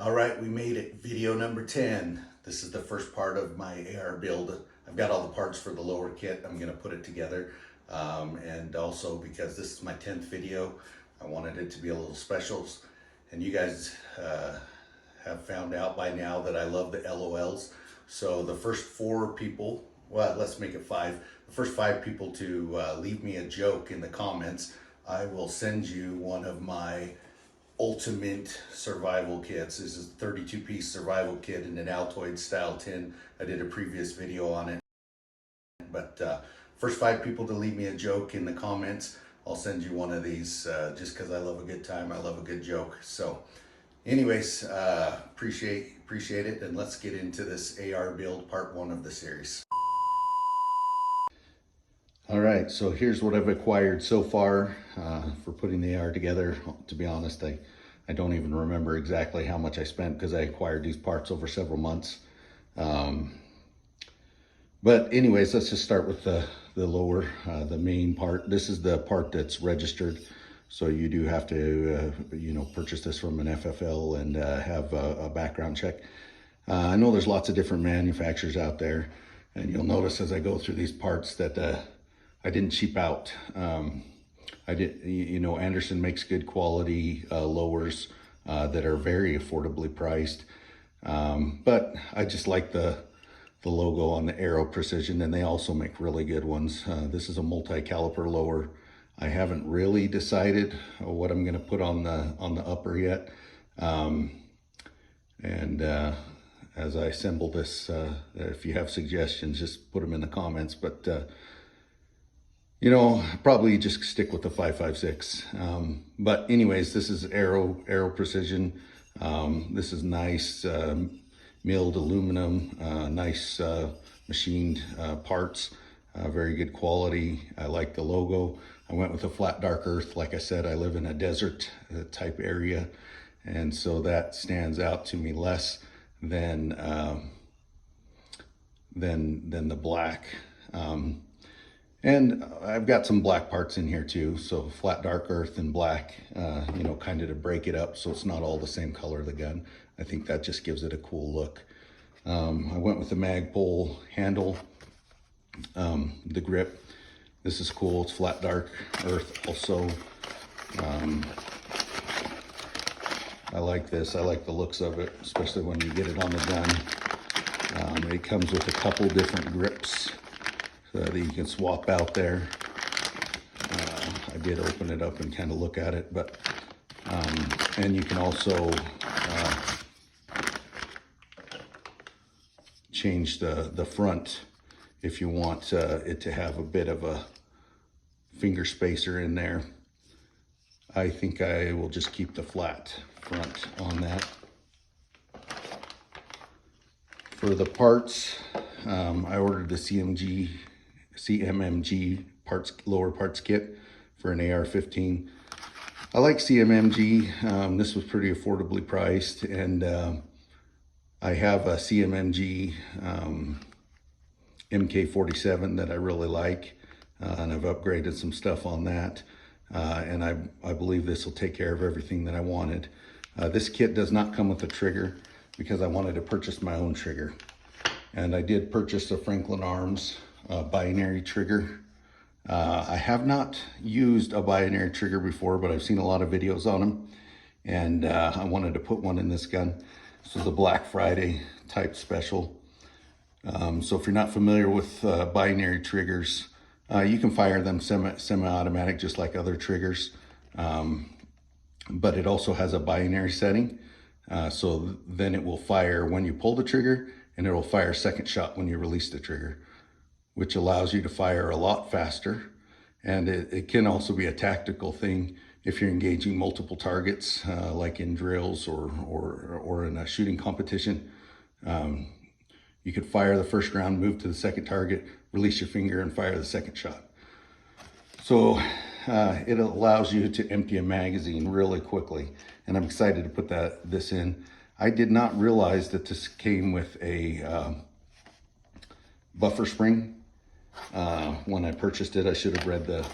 All right, we made it. Video number 10. This is the first part of my AR build. I've got all the parts for the lower kit. I'm gonna put it together. And also because this is my 10th video, I wanted it to be a little special. And you guys have found out by now that I love the LOLs. So the first 4 people, well, let's make it 5. The first 5 people to leave me a joke in the comments, I will send you one of my ultimate survival kits. This is a 32-piece survival kit in an Altoid style tin. I did a previous video on it. But first 5 people to leave me a joke in the comments, I'll send you one of these just because I love a good time. I love a good joke. So anyways, appreciate it. And let's get into this AR build part 1 of the series. All right, so here's what I've acquired so far for putting the AR together. To be honest, I don't even remember exactly how much I spent because I acquired these parts over several months. But anyways, let's just start with the lower, the main part. This is the part that's registered. So you do have to, purchase this from an FFL and have a background check. I know there's lots of different manufacturers out there, and you'll notice as I go through these parts that I didn't cheap out. Anderson makes good quality lowers that are very affordably priced. But I just like the logo on the Aero Precision, and they also make really good ones. This is a multi-caliper lower. I haven't really decided what I'm going to put on the upper yet. As I assemble this, if you have suggestions, just put them in the comments. But probably just stick with the 5.56. But anyways, this is Aero Precision. This is nice milled aluminum, nice machined parts, very good quality. I like the logo. I went with a flat dark earth. Like I said, I live in a desert type area, and so that stands out to me less than the black. And I've got some black parts in here too. So flat dark earth and black, kind of to break it up so it's not all the same color of the gun. I think that just gives it a cool look. I went with the Magpul handle, the grip. This is cool. It's flat dark earth also. I like this. I like the looks of it, especially when you get it on the gun. It comes with a couple different grips so that you can swap out there. I did open it up and kind of look at it, but and you can also change the front if you want it to have a bit of a finger spacer in there. I think I will just keep the flat front on that. For the parts, I ordered the CMMG lower parts kit for an AR15. I like CMMG. This was pretty affordably priced, and I have a CMMG MK47 that I really like, and I've upgraded some stuff on that. And I believe this will take care of everything that I wanted. This kit does not come with a trigger because I wanted to purchase my own trigger. And I did purchase a Franklin Arms binary trigger. I have not used a binary trigger before, but I've seen a lot of videos on them. And I wanted to put one in this gun. This is a Black Friday type special. So if you're not familiar with binary triggers, you can fire them semi-automatic just like other triggers. But it also has a binary setting. So then it will fire when you pull the trigger, and it will fire second shot when you release the trigger, which allows you to fire a lot faster. And it can also be a tactical thing if you're engaging multiple targets, like in drills or in a shooting competition. You could fire the first round, move to the second target, release your finger, and fire the second shot. So it allows you to empty a magazine really quickly, and I'm excited to put this in. I did not realize that this came with a buffer spring. When I purchased it, I should have read the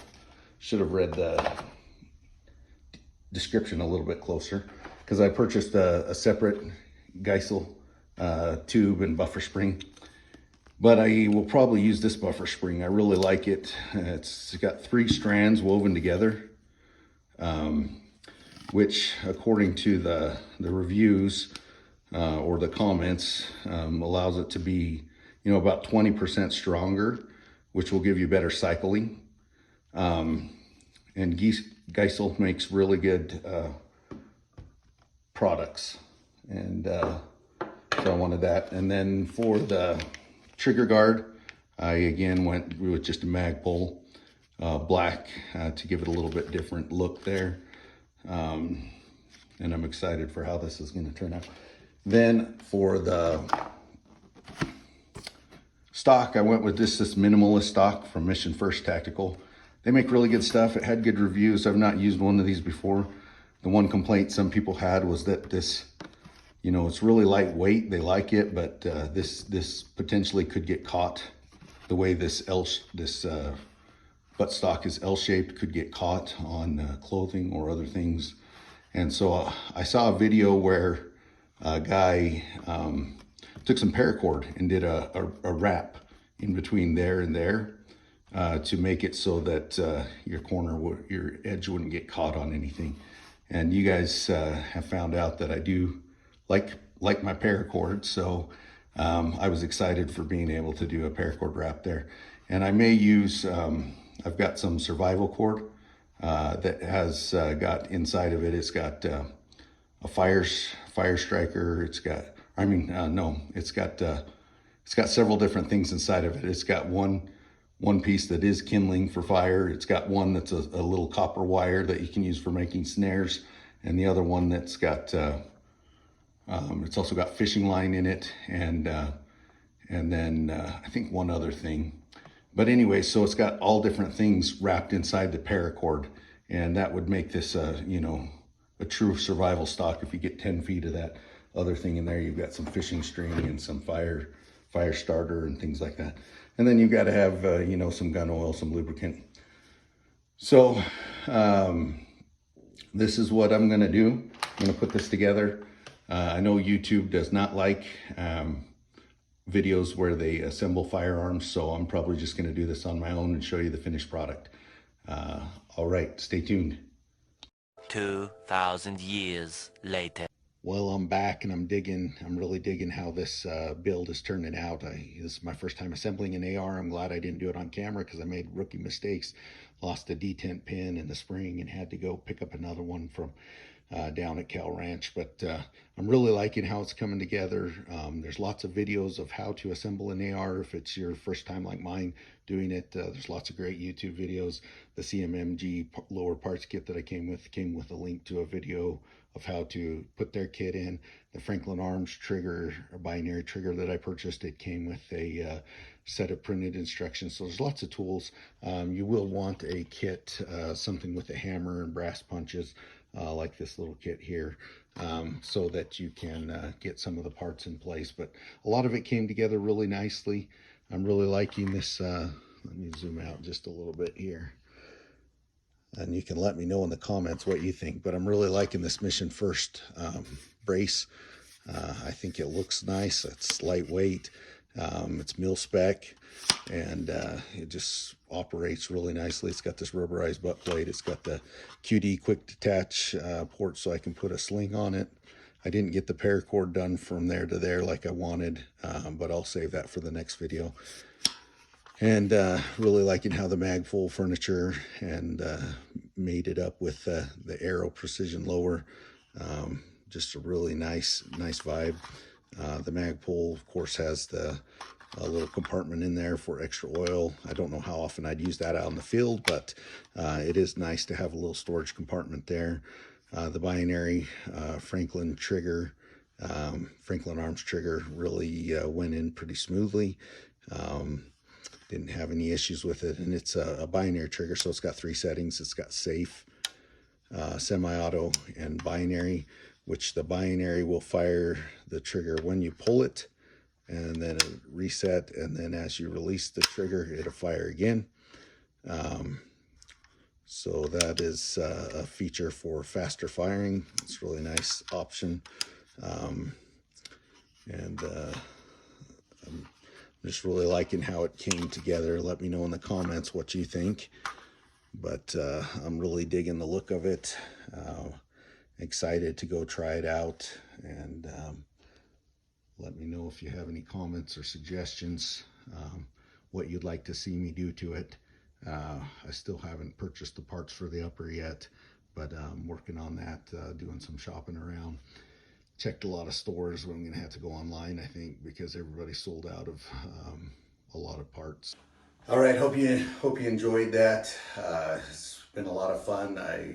description a little bit closer. because I purchased a separate Geisselle tube and buffer spring. But I will probably use this buffer spring. I really like it. It's got 3 strands woven together, which according to the reviews or the comments, allows it to be, you know, about 20% stronger, which will give you better cycling. And Geisselle makes really good products. And so I wanted that. And then for the trigger guard, I again went with just a Magpul black to give it a little bit different look there. And I'm excited for how this is going to turn out. Then for the stock, I went with this minimalist stock from Mission First Tactical. They make really good stuff. It had good reviews. I've not used one of these before. The one complaint some people had was that this, you know, it's really lightweight. They like it, but this potentially could get caught. The way this buttstock is L-shaped could get caught on clothing or other things. And so I saw a video where a guy took some paracord and did a wrap in between there and there to make it so that your edge wouldn't get caught on anything. And you guys have found out that I do like my paracord, so I was excited for being able to do a paracord wrap there. And I may use, I've got some survival cord that has got inside of it, it's got a fire striker, it's got several different things inside of it. It's got one piece that is kindling for fire. It's got one that's a little copper wire that you can use for making snares, and the other one that's got it's also got fishing line in it, and then I think one other thing. But anyway, so it's got all different things wrapped inside the paracord, and that would make this you know, a true survival stock. If you get 10 feet of that other thing in there, you've got some fishing string and some fire starter and things like that. And then you've got to have you know, some gun oil, some lubricant. So this is what I'm gonna do. I'm gonna put this together. I know YouTube does not like videos where they assemble firearms, so I'm probably just gonna do this on my own and show you the finished product. All right, stay tuned. 2,000 years later. Well, I'm back and I'm really digging how this build is turning out. This is my first time assembling an AR. I'm glad I didn't do it on camera because I made rookie mistakes. Lost a detent pin in the spring and had to go pick up another one from down at Cal Ranch. But I'm really liking how it's coming together. There's lots of videos of how to assemble an AR if it's your first time like mine doing it. There's lots of great YouTube videos. The CMMG lower parts kit that I came with a link to a video of how to put their kit in. The Franklin Arms trigger, a binary trigger that I purchased, it came with a set of printed instructions. So there's lots of tools. You will want a kit, something with a hammer and brass punches, like this little kit here, so that you can get some of the parts in place. But a lot of it came together really nicely. I'm really liking this. Let me zoom out just a little bit here, and you can let me know in the comments what you think. But I'm really liking this Mission First brace. I think it looks nice. It's lightweight. It's mil spec, and it just operates really nicely. It's got this rubberized butt plate. It's got the QD quick detach port so I can put a sling on it. I didn't get the paracord done from there to there like I wanted, but I'll save that for the next video. And really liking how the Magpul furniture and made it up with the Aero Precision lower. Just a really nice vibe. The Magpul, of course, has the little compartment in there for extra oil. I don't know how often I'd use that out in the field, but it is nice to have a little storage compartment there. The binary Franklin trigger, Franklin Arms trigger really went in pretty smoothly. Didn't have any issues with it, and it's a binary trigger, so it's got 3 settings. It's got safe, semi-auto, and binary, which the binary will fire the trigger when you pull it, and then it reset, and then as you release the trigger, it'll fire again. So that is a feature for faster firing. It's a really nice option. And I'm just really liking how it came together. Let me know in the comments what you think. But I'm really digging the look of it. Excited to go try it out. And let me know if you have any comments or suggestions, what you'd like to see me do to it. I still haven't purchased the parts for the upper yet, but I'm working on that, doing some shopping around. Checked a lot of stores, but I'm gonna have to go online, I think, because everybody's sold out of a lot of parts. All right, hope you enjoyed that. It's been a lot of fun. I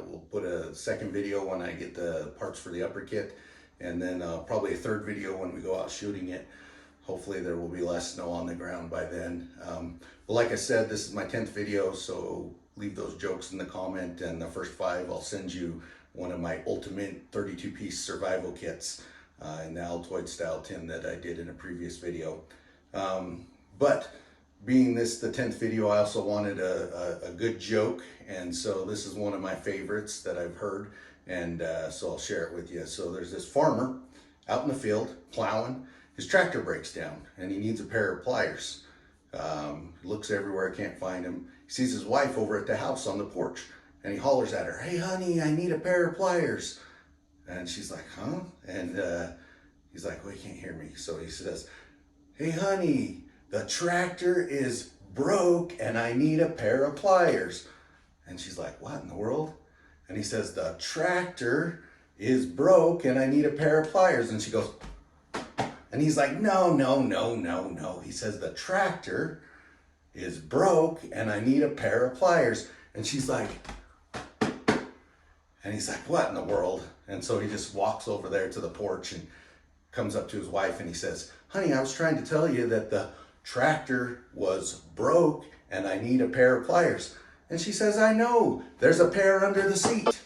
will put a second video when I get the parts for the upper kit, and then probably a third video when we go out shooting it. Hopefully there will be less snow on the ground by then. But like I said, this is my 10th video, so leave those jokes in the comment, and the first 5 I'll send you one of my ultimate 32-piece survival kits in the Altoid style tin that I did in a previous video. But being this the 10th video, I also wanted a good joke, and so this is one of my favorites that I've heard, and so I'll share it with you. So there's this farmer out in the field plowing. His tractor breaks down and he needs a pair of pliers. Looks everywhere, can't find him. He sees his wife over at the house on the porch, and he hollers at her, "Hey honey, I need a pair of pliers." And she's like, "Huh?" And he's like, "Well, you can't hear me." So he says, "Hey honey, the tractor is broke and I need a pair of pliers." And she's like, "What in the world?" And he says, "The tractor is broke and I need a pair of pliers." And she goes, and he's like, "No, no, no, no, no." He says, "The tractor is broke and I need a pair of pliers." And she's like, and he's like, "What in the world?" And so he just walks over there to the porch and comes up to his wife and he says, "Honey, I was trying to tell you that the tractor was broke and I need a pair of pliers." And she says, "I know, there's a pair under the seat."